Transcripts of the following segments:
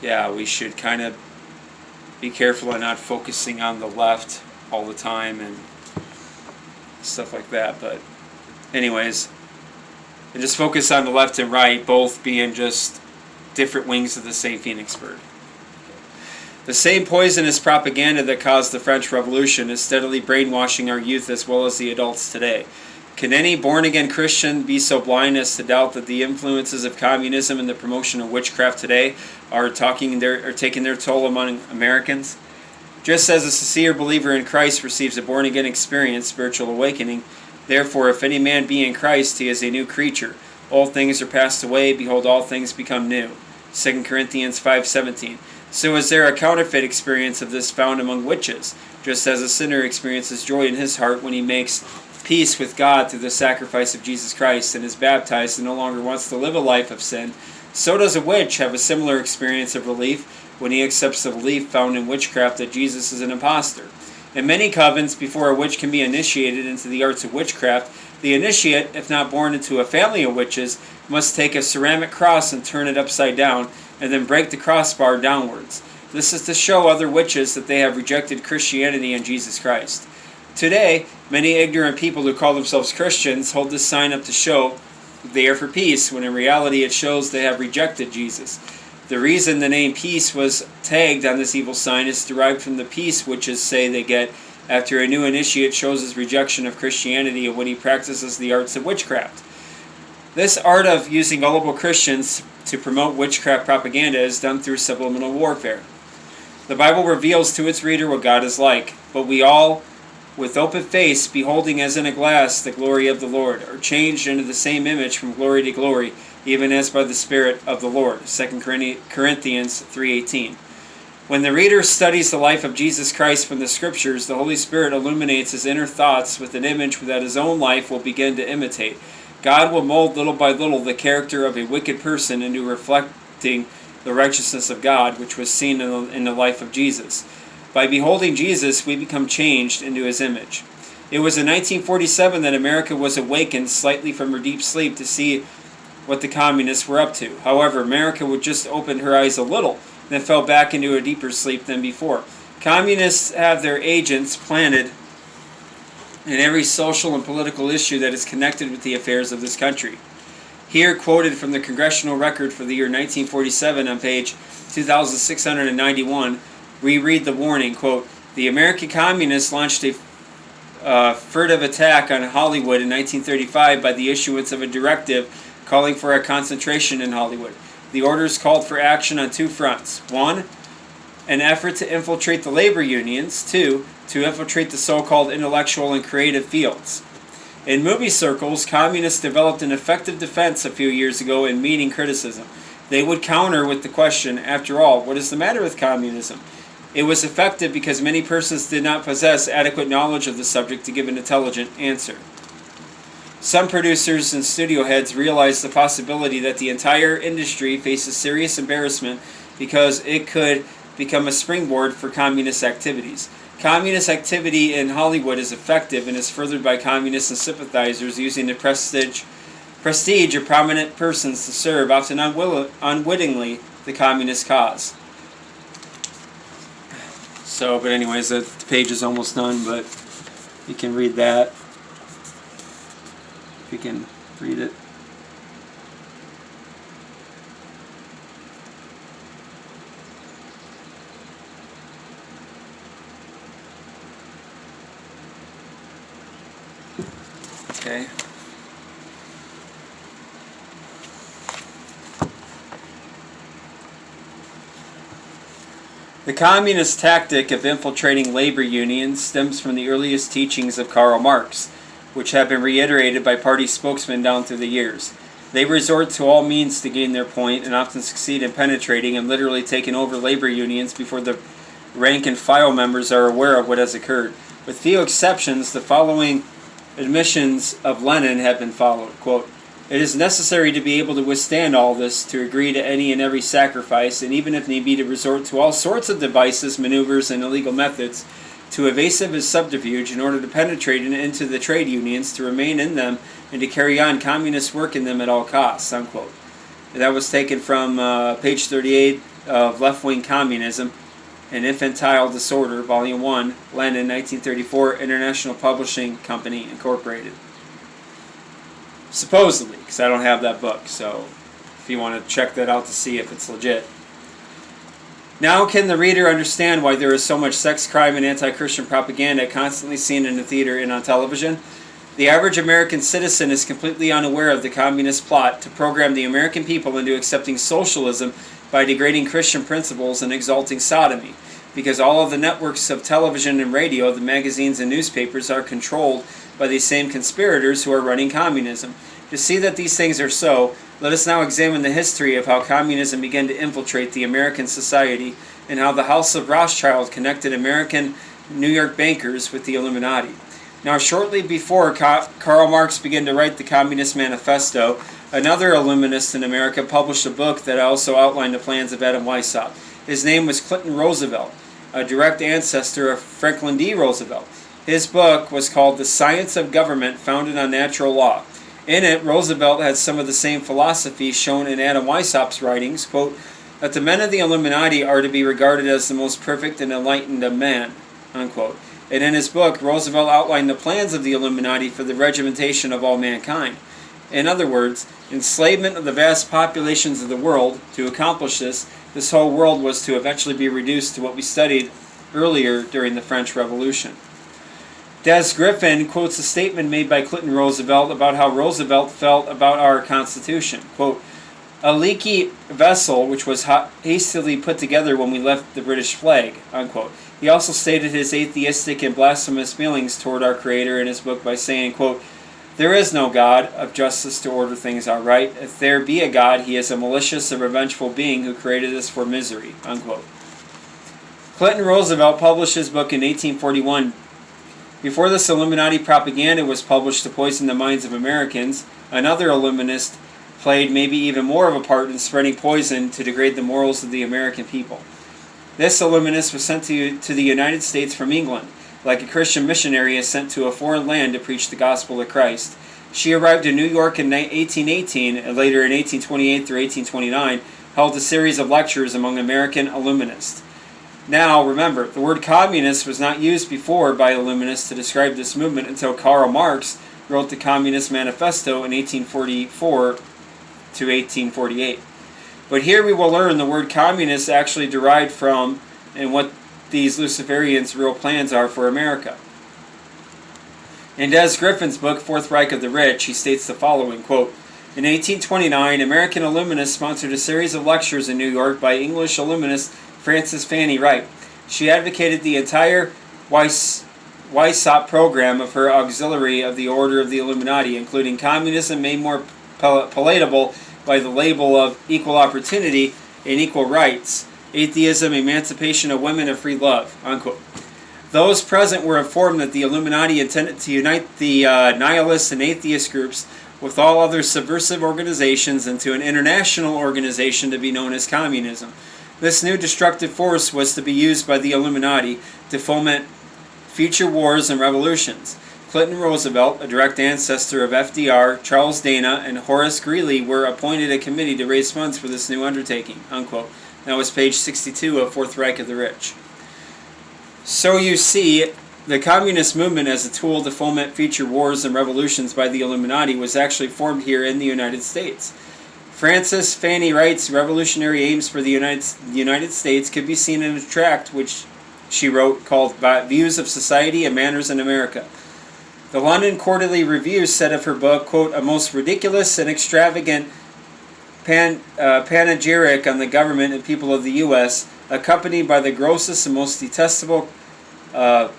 yeah, we should kind of be careful of not focusing on the left all the time and stuff like that. But anyways, and just focus on the left and right, both being just different wings of the same phoenix bird. The same poisonous propaganda that caused the French Revolution is steadily brainwashing our youth as well as the adults today. Can any born-again Christian be so blind as to doubt that the influences of communism and the promotion of witchcraft today are taking their toll among Americans? Just as a sincere believer in Christ receives a born-again experience, spiritual awakening, therefore if any man be in Christ, he is a new creature. Old things are passed away, behold, all things become new. 2 Corinthians 5:17. So is there a counterfeit experience of this found among witches, just as a sinner experiences joy in his heart when he makes peace with God through the sacrifice of Jesus Christ and is baptized and no longer wants to live a life of sin, so does a witch have a similar experience of relief when he accepts the belief found in witchcraft that Jesus is an impostor. In many covens, before a witch can be initiated into the arts of witchcraft, the initiate, if not born into a family of witches, must take a ceramic cross and turn it upside down, and then break the crossbar downwards. This is to show other witches that they have rejected Christianity and Jesus Christ. Today, many ignorant people who call themselves Christians hold this sign up to show they are for peace, when in reality it shows they have rejected Jesus. The reason the name peace was tagged on this evil sign is derived from the peace witches say they get after a new initiate shows his rejection of Christianity and when he practices the arts of witchcraft. This art of using gullible Christians to promote witchcraft propaganda is done through subliminal warfare. The Bible reveals to its reader what God is like, but we all, with open face, beholding as in a glass the glory of the Lord, are changed into the same image from glory to glory, even as by the Spirit of the Lord. 2 Corinthians 3:18. When the reader studies the life of Jesus Christ from the Scriptures, the Holy Spirit illuminates his inner thoughts with an image that his own life will begin to imitate. God will mold little by little the character of a wicked person into reflecting the righteousness of God, which was seen in the life of Jesus. By beholding Jesus, we become changed into his image. It was in 1947 that America was awakened slightly from her deep sleep to see what the communists were up to. However, America would just open her eyes a little, then fell back into a deeper sleep than before. Communists have their agents planted in every social and political issue that is connected with the affairs of this country. Here, quoted from the Congressional Record for the year 1947 on page 2691, we read the warning, quote, "The American Communists launched a furtive attack on Hollywood in 1935 by the issuance of a directive calling for a concentration in Hollywood. The orders called for action on two fronts. One, an effort to infiltrate the labor unions. Two, to infiltrate the so-called intellectual and creative fields. In movie circles, communists developed an effective defense a few years ago in meeting criticism. They would counter with the question, after all, what is the matter with communism? It was effective because many persons did not possess adequate knowledge of the subject to give an intelligent answer. Some producers and studio heads realized the possibility that the entire industry faces serious embarrassment because it could become a springboard for communist activities. Communist activity in Hollywood is effective and is furthered by communists and sympathizers using the prestige of prominent persons to serve, often unwittingly, the communist cause." So, but anyways, the page is almost done, but you can read that. If you can read it. Okay. The communist tactic of infiltrating labor unions stems from the earliest teachings of Karl Marx, which have been reiterated by party spokesmen down through the years. They resort to all means to gain their point and often succeed in penetrating and literally taking over labor unions before the rank and file members are aware of what has occurred. With few exceptions, the following admissions of Lenin have been followed. Quote, "It is necessary to be able to withstand all this, to agree to any and every sacrifice, and even if need be to resort to all sorts of devices, maneuvers, and illegal methods, to evasive and subterfuge in order to penetrate into the trade unions, to remain in them, and to carry on communist work in them at all costs." Unquote. That was taken from page 38 of Left-Wing Communism and Infantile Disorder, Volume 1, London, 1934, International Publishing Company, Incorporated. Supposedly, because I don't have that book, so if you want to check that out to see if it's legit. Now can the reader understand why there is so much sex, crime, and anti-Christian propaganda constantly seen in the theater and on television? The average American citizen is completely unaware of the communist plot to program the American people into accepting socialism by degrading Christian principles and exalting sodomy, because all of the networks of television and radio, the magazines and newspapers are controlled by these same conspirators who are running communism. To see that these things are so, let us now examine the history of how communism began to infiltrate the American society and how the House of Rothschild connected American New York bankers with the Illuminati. Now, shortly before Karl Marx began to write the Communist Manifesto, another Illuminist in America published a book that also outlined the plans of Adam Weishaupt. His name was Clinton Roosevelt, a direct ancestor of Franklin D. Roosevelt. His book was called The Science of Government, Founded on Natural Law. In it, Roosevelt had some of the same philosophies shown in Adam Weishaupt's writings, quote, that the men of the Illuminati are to be regarded as the most perfect and enlightened of men, unquote. And in his book, Roosevelt outlined the plans of the Illuminati for the regimentation of all mankind. In other words, enslavement of the vast populations of the world. To accomplish this whole world was to eventually be reduced to what we studied earlier during the French Revolution. Des Griffin quotes a statement made by Clinton Roosevelt about how Roosevelt felt about our Constitution. Quote, a leaky vessel which was hastily put together when we left the British flag, unquote. He also stated his atheistic and blasphemous feelings toward our Creator in his book by saying, quote, there is no God of justice to order things outright. If there be a God, he is a malicious and revengeful being who created us for misery, unquote. Clinton Roosevelt published his book in 1841. Before this Illuminati propaganda was published to poison the minds of Americans, another Illuminist played maybe even more of a part in spreading poison to degrade the morals of the American people. This Illuminist was sent to the United States from England, like a Christian missionary is sent to a foreign land to preach the gospel of Christ. She arrived in New York in 1818 and later in 1828 through 1829 held a series of lectures among American Illuminists. Now, remember, the word communist was not used before by Illuminists to describe this movement until Karl Marx wrote the Communist Manifesto in 1844 to 1848. But here we will learn the word communist actually derived from and what these Luciferians' real plans are for America. In Des Griffin's book, Fourth Reich of the Rich, he states the following, quote, in 1829, American Illuminists sponsored a series of lectures in New York by English Illuminist Frances Fanny Wright. She advocated the entire Weishaupt program of her auxiliary of the Order of the Illuminati, including communism made more palatable by the label of equal opportunity and equal rights, atheism, emancipation of women, and free love, unquote. Those present were informed that the Illuminati intended to unite the nihilist and atheist groups with all other subversive organizations into an international organization to be known as communism. This new destructive force was to be used by the Illuminati to foment future wars and revolutions. Clinton Roosevelt, a direct ancestor of FDR, Charles Dana, and Horace Greeley were appointed a committee to raise funds for this new undertaking, unquote. That was page 62 of Fourth Reich of the Rich. So you see, the communist movement as a tool to foment future wars and revolutions by the Illuminati was actually formed here in the United States. Frances Fanny Wright's revolutionary aims for the United States could be seen in a tract which she wrote called Views of Society and Manners in America. The London Quarterly Review said of her book, quote, a most ridiculous and extravagant panegyric on the government and people of the U.S., accompanied by the grossest and most detestable calumnies.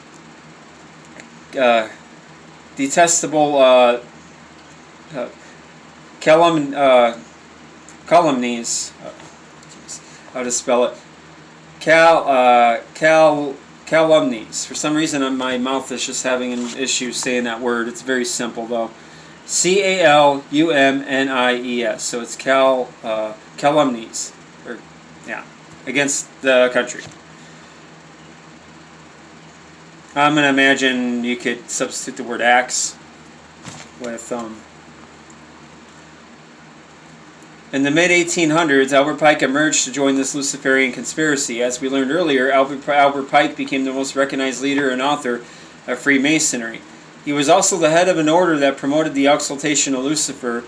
How to spell it? Calumnies. For some reason, my mouth is just having an issue saying that word. It's very simple, though. Calumnies. So it's calumnies. Or, yeah, against the country. I'm going to imagine you could substitute the word acts with In the mid-1800s, Albert Pike emerged to join this Luciferian conspiracy. As we learned earlier, Albert Pike became the most recognized leader and author of Freemasonry. He was also the head of an order that promoted the exaltation of Lucifer,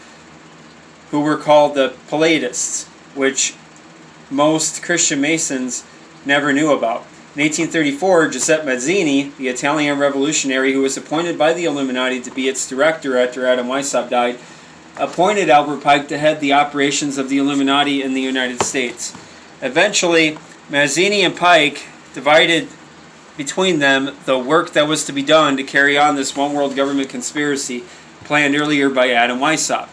who were called the Palladists, which most Christian Masons never knew about. In 1834, Giuseppe Mazzini, the Italian revolutionary who was appointed by the Illuminati to be its director after Adam Weishaupt died, appointed Albert Pike to head the operations of the Illuminati in the United States. Eventually, Mazzini and Pike divided between them the work that was to be done to carry on this one-world government conspiracy planned earlier by Adam Weishaupt.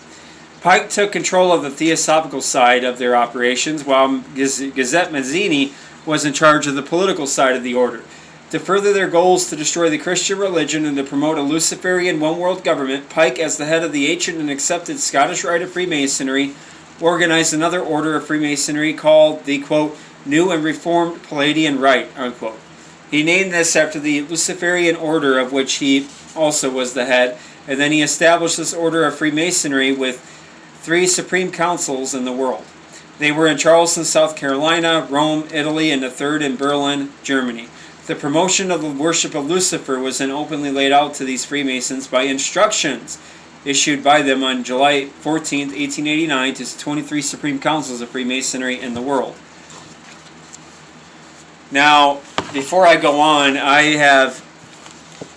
Pike took control of the theosophical side of their operations, while Giuseppe Mazzini was in charge of the political side of the order. To further their goals to destroy the Christian religion and to promote a Luciferian one-world government, Pike, as the head of the ancient and accepted Scottish Rite of Freemasonry, organized another order of Freemasonry called the, quote, New and Reformed Palladian Rite, unquote. He named this after the Luciferian order of which he also was the head, and then he established this order of Freemasonry with 3 supreme councils in the world. They were in Charleston, South Carolina, Rome, Italy, and the third in Berlin, Germany. The promotion of the worship of Lucifer was then openly laid out to these Freemasons by instructions issued by them on July 14, 1889 to 23 supreme councils of Freemasonry in the world. Now, before I go on, I have,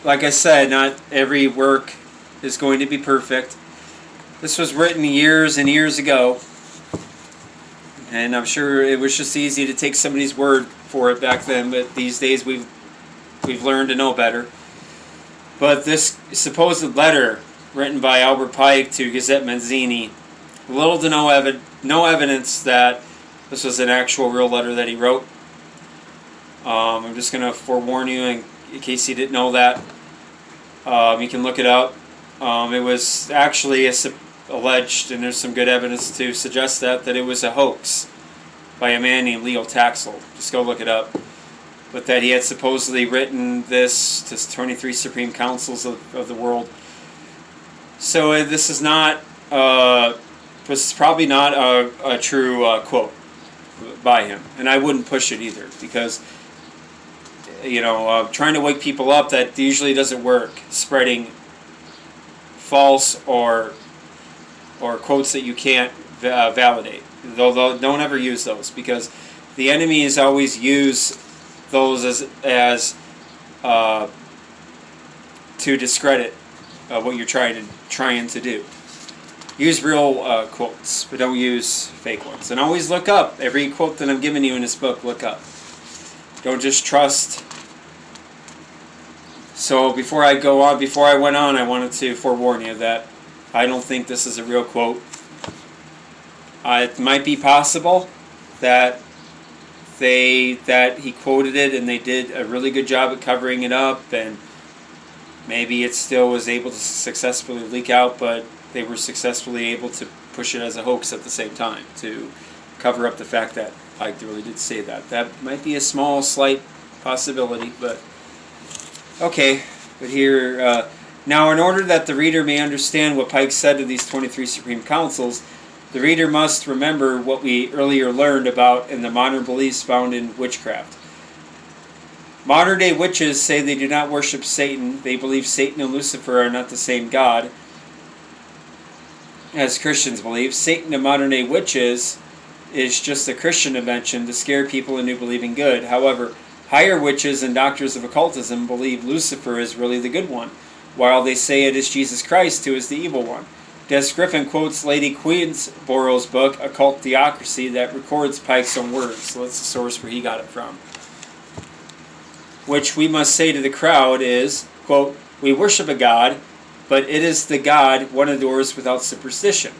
like I said, not every work is going to be perfect. This was written years and years ago, and I'm sure it was just easy to take somebody's word for it back then, but these days we've learned to know better. But this supposed letter written by Albert Pike to Giuseppe Mazzini, little to no evidence that this was an actual real letter that he wrote. I'm just going to forewarn you in case you didn't know that. You can look it up. It was actually alleged, and there's some good evidence to suggest that it was a hoax by a man named Leo Taxel. Just go look it up. But that he had supposedly written this to 23 supreme councils of the world. So this is not, this is probably not a true quote by him. And I wouldn't push it either, because, trying to wake people up, that usually doesn't work. Spreading false or quotes that you can't validate. Though don't ever use those, because the enemy is always use those as to discredit what you're trying to do. Use real quotes, but don't use fake ones. And always look up every quote that I'm giving you in this book. Look up. Don't just trust. So before I went on, I wanted to forewarn you that I don't think this is a real quote. It might be possible that he quoted it and they did a really good job at covering it up, and maybe it still was able to successfully leak out, but they were successfully able to push it as a hoax at the same time to cover up the fact that Pike really did say that. That might be a small, slight possibility, but okay. But here, now in order that the reader may understand what Pike said to these 23 Supreme Councils, the reader must remember what we earlier learned about in the modern beliefs found in witchcraft. Modern-day witches say they do not worship Satan. They believe Satan and Lucifer are not the same God, as Christians believe. Satan to modern-day witches is just a Christian invention to scare people into believing good. However, higher witches and doctors of occultism believe Lucifer is really the good one, while they say it is Jesus Christ who is the evil one. Des Griffin quotes Lady Queensborough's book, Occult Theocracy, that records Pike's own words. So that's the source where he got it from. Which we must say to the crowd is, quote, we worship a God, but it is the God one adores without superstition.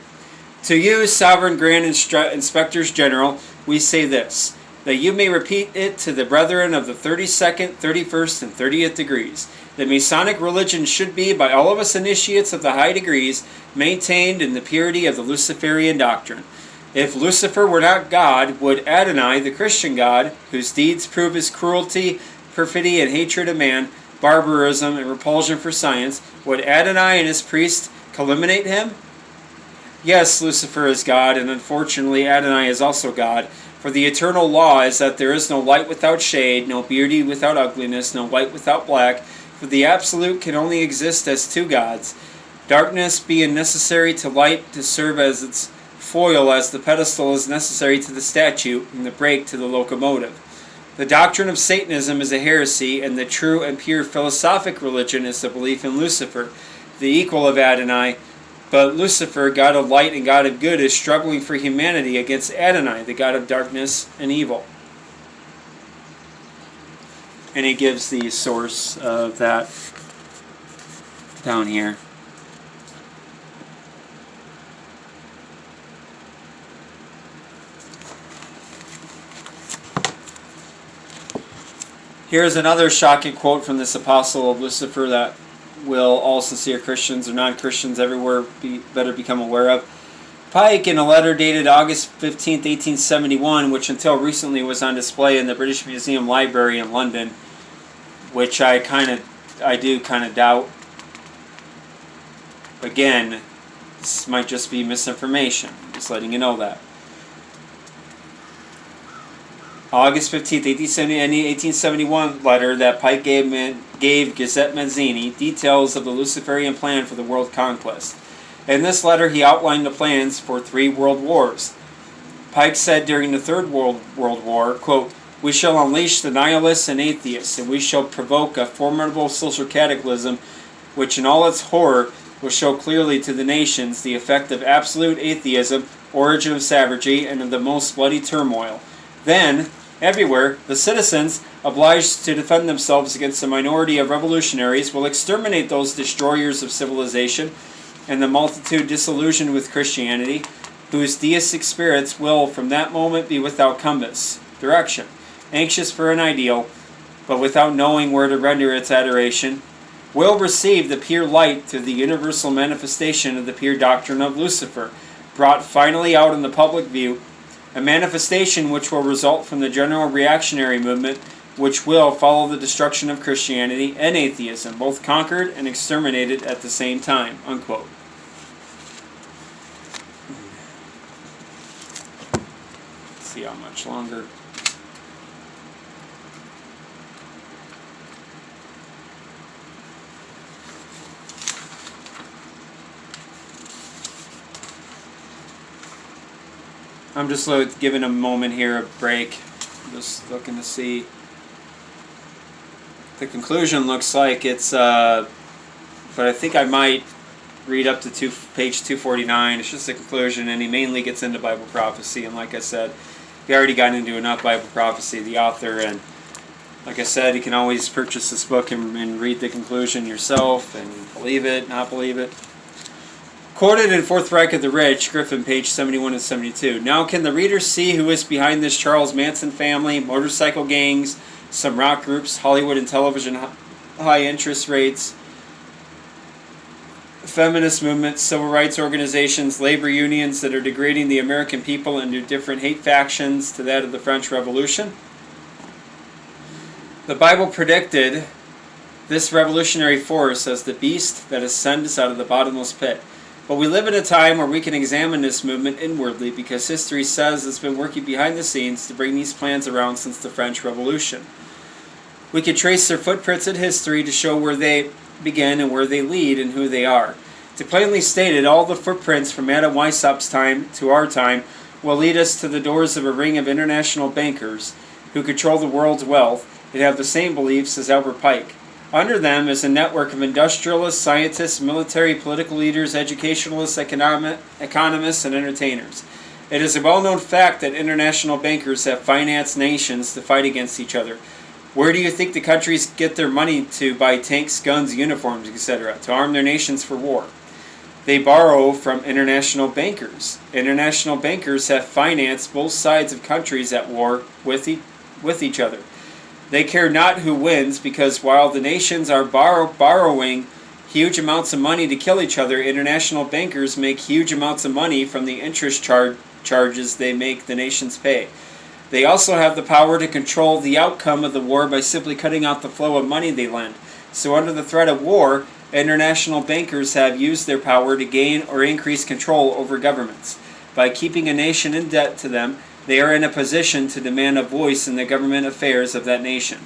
To you, sovereign grand inspectors general, we say this, that you may repeat it to the brethren of the 32nd, 31st, and 30th degrees. The Masonic religion should be, by all of us initiates of the high degrees, maintained in the purity of the Luciferian doctrine. If Lucifer were not God, would Adonai, the Christian God, whose deeds prove his cruelty, perfidy, and hatred of man, barbarism, and repulsion for science, would Adonai and his priests calumniate him? Yes, Lucifer is God, and unfortunately Adonai is also God. For the eternal law is that there is no light without shade, no beauty without ugliness, no white without black. For the Absolute can only exist as two gods. Darkness being necessary to light to serve as its foil, as the pedestal is necessary to the statue, and the brake to the locomotive. The doctrine of Satanism is a heresy, and the true and pure philosophic religion is the belief in Lucifer, the equal of Adonai. But Lucifer, God of light and God of good, is struggling for humanity against Adonai, the God of darkness and evil. And he gives the source of that down here. Here's another shocking quote from this apostle of Lucifer that will all sincere Christians or non-Christians everywhere better become aware of. Pike, in a letter dated August 15, 1871, which until recently was on display in the British Museum Library in London, which I do kind of doubt. Again, this might just be misinformation. Just letting you know that. August 15th, 1871 letter that Pike gave Gazette Mazzini details of the Luciferian plan for the world conquest. In this letter, he outlined the plans for 3 world wars. Pike said during the Third World War, quote, "We shall unleash the nihilists and atheists, and we shall provoke a formidable social cataclysm which in all its horror will show clearly to the nations the effect of absolute atheism, origin of savagery, and of the most bloody turmoil. Then, everywhere, the citizens, obliged to defend themselves against a minority of revolutionaries, will exterminate those destroyers of civilization, and the multitude disillusioned with Christianity, whose deistic spirits will from that moment be without compass, direction, anxious for an ideal, but without knowing where to render its adoration, will receive the pure light through the universal manifestation of the pure doctrine of Lucifer, brought finally out in the public view, a manifestation which will result from the general reactionary movement, which will follow the destruction of Christianity and atheism, both conquered and exterminated at the same time." Unquote. Let's see how much longer. I'm just giving a moment here, a break. Just looking to see. The conclusion looks like it's, but I think I might read up to page 249. It's just the conclusion, and he mainly gets into Bible prophecy. And like I said, he already got into enough Bible prophecy, the author. And like I said, you can always purchase this book and read the conclusion yourself and believe it, not believe it. Quoted in Fourth Reich of the Rich, Griffin, page 71 and 72. "Now can the reader see who is behind this Charles Manson family, motorcycle gangs, some rock groups, Hollywood and television high interest rates, feminist movements, civil rights organizations, labor unions that are degrading the American people into different hate factions to that of the French Revolution? The Bible predicted this revolutionary force as the beast that ascends out of the bottomless pit. But we live in a time where we can examine this movement inwardly because history says it's been working behind the scenes to bring these plans around since the French Revolution. We can trace their footprints in history to show where they begin and where they lead and who they are. To plainly stated, all the footprints from Adam Weishaupt's time to our time will lead us to the doors of a ring of international bankers who control the world's wealth and have the same beliefs as Albert Pike. Under them is a network of industrialists, scientists, military, political leaders, educationalists, economists, and entertainers. It is a well-known fact that international bankers have financed nations to fight against each other. Where do you think the countries get their money to buy tanks, guns, uniforms, etc., to arm their nations for war? They borrow from international bankers. International bankers have financed both sides of countries at war with each other. They care not who wins, because while the nations are borrowing huge amounts of money to kill each other, international bankers make huge amounts of money from the interest charges they make the nations pay. They also have the power to control the outcome of the war by simply cutting out the flow of money they lend. So under the threat of war, International bankers have used their power to gain or increase control over governments. By keeping a nation in debt to them, they are in a position to demand a voice in the government affairs of that nation.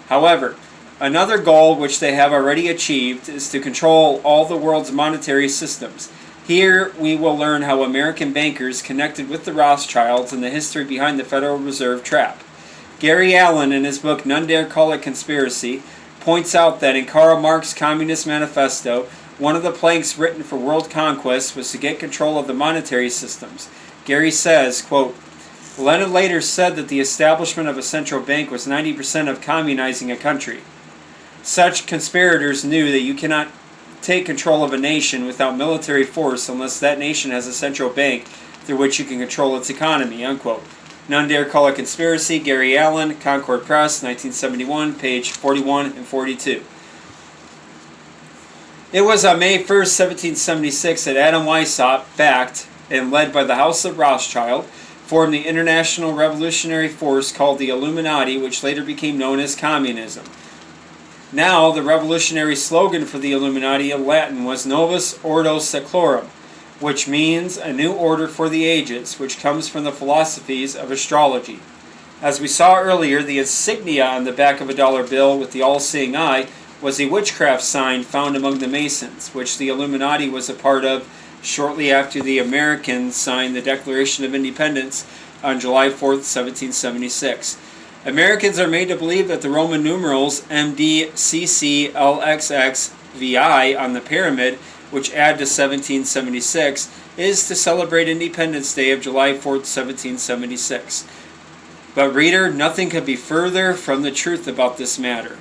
However, another goal which they have already achieved is to control all the world's monetary systems. Here we will learn how American bankers connected with the Rothschilds and the history behind the Federal Reserve trap. Gary Allen, in his book None Dare Call It Conspiracy, points out that in Karl Marx's Communist Manifesto, one of the planks written for world conquest was to get control of the monetary systems. Gary says, quote, Lenin later said that the establishment of a central bank was 90% of communizing a country. Such conspirators knew that you cannot take control of a nation without military force unless that nation has a central bank through which you can control its economy, unquote. None Dare Call It Conspiracy, Gary Allen, Concord Press, 1971, page 41 and 42. It was on May 1st, 1776 that Adam Weishaupt, backed and led by the House of Rothschild, formed the international revolutionary force called the Illuminati, which later became known as communism. Now, the revolutionary slogan for the Illuminati in Latin was Novus Ordo Seclorum, which means a new order for the ages, which comes from the philosophies of astrology. As we saw earlier, the insignia on the back of a dollar bill with the all-seeing eye was a witchcraft sign found among the Masons, which the Illuminati was a part of shortly after the Americans signed the Declaration of Independence on July 4th, 1776. Americans are made to believe that the Roman numerals MDCCLXXVI on the pyramid, which add to 1776, is to celebrate Independence Day of July 4th, 1776. But reader, nothing could be further from the truth about this matter.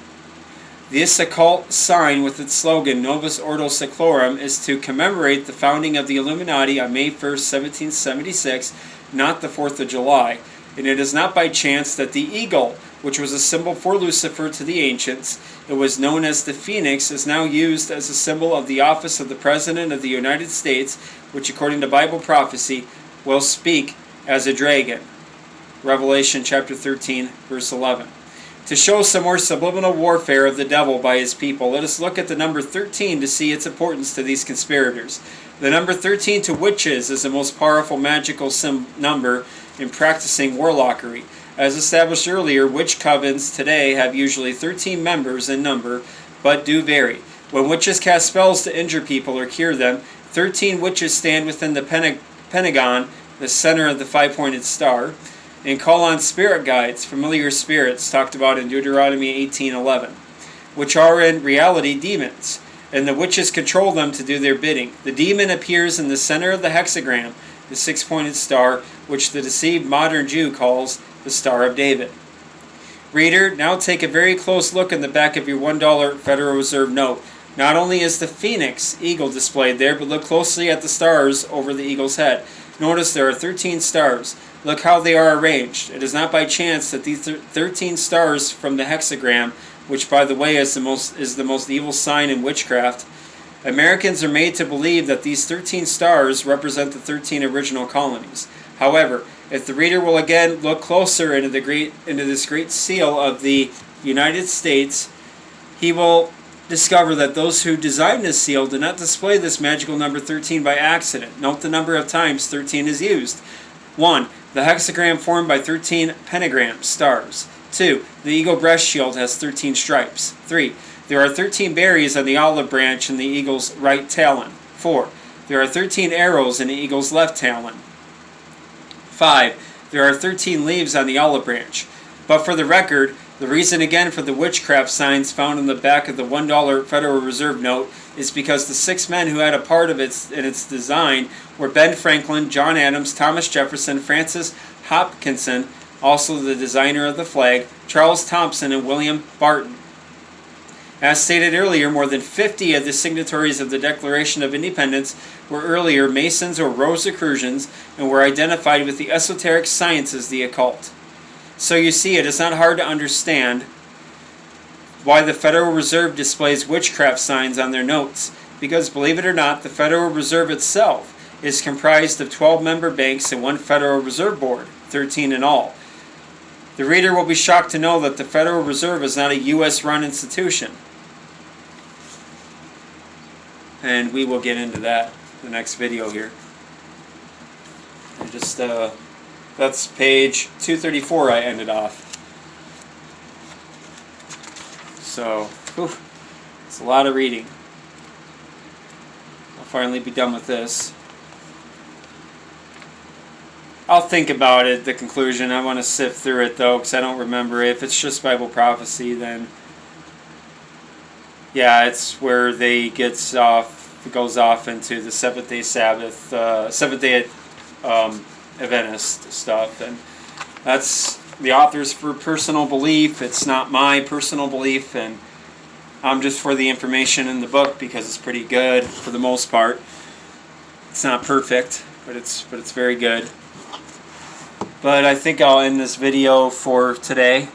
This occult sign with its slogan Novus Ordo Seclorum is to commemorate the founding of the Illuminati on May 1st, 1776, not the 4th of July. And it is not by chance that the eagle, which was a symbol for Lucifer to the ancients, it was known as the phoenix, is now used as a symbol of the office of the President of the United States, which according to Bible prophecy will speak as a dragon. Revelation chapter 13, verse 11. To show some more subliminal warfare of the devil by his people, let us look at the number 13 to see its importance to these conspirators. The number 13 to witches is the most powerful magical number in practicing warlockery. As established earlier, witch covens today have usually 13 members in number, but do vary. When witches cast spells to injure people or cure them, 13 witches stand within the pentagon, the center of the five-pointed star, and call on spirit guides, familiar spirits talked about in Deuteronomy 18:11, which are in reality demons, and the witches control them to do their bidding. The demon appears in the center of the hexagram, the six-pointed star, which the deceived modern Jew calls the Star of David. Reader, now take a very close look in the back of your $1 Federal Reserve note. Not only is the phoenix eagle displayed there, but look closely at the stars over the eagle's head. Notice there are 13 stars. Look how they are arranged. It is not by chance that these 13 stars from the hexagram, which by the way is the most evil sign in witchcraft, Americans are made to believe that these 13 stars represent the 13 original colonies. However, if the reader will again look closer into this great seal of the United States, he will discover that those who designed this seal did not display this magical number 13 by accident. Note the number of times 13 is used. 1. The hexagram formed by 13 pentagrams, stars. 2. The eagle breast shield has 13 stripes. 3. There are 13 berries on the olive branch in the eagle's right talon. 4. There are 13 arrows in the eagle's left talon. 5. There are 13 leaves on the olive branch. But for the record, the reason again for the witchcraft signs found on the back of the $1 Federal Reserve note is because the 6 men who had a part of its design were Ben Franklin, John Adams, Thomas Jefferson, Francis Hopkinson, also the designer of the flag, Charles Thompson, and William Barton. As stated earlier, more than 50 of the signatories of the Declaration of Independence were earlier Masons or Rosicrucians and were identified with the esoteric sciences, the occult. So you see, it is not hard to understand why the Federal Reserve displays witchcraft signs on their notes, because believe it or not, the Federal Reserve itself is comprised of 12-member banks and one Federal Reserve Board, 13 in all. The reader will be shocked to know that the Federal Reserve is not a U.S.-run institution. and we will get into that in the next video here. And just that's page 234 I ended off. So, it's a lot of reading. I'll finally be done with this. I'll think about it, the conclusion. I want to sift through it though, because I don't remember it. If it's just Bible prophecy, then yeah, it's where it goes off into the Seventh-day Sabbath, Seventh-day Adventist stuff, and that's the author's for personal belief. It's not my personal belief, and I'm just for the information in the book because it's pretty good for the most part. It's not perfect, but it's very good. But I think I'll end this video for today.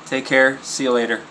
Take care. See you later.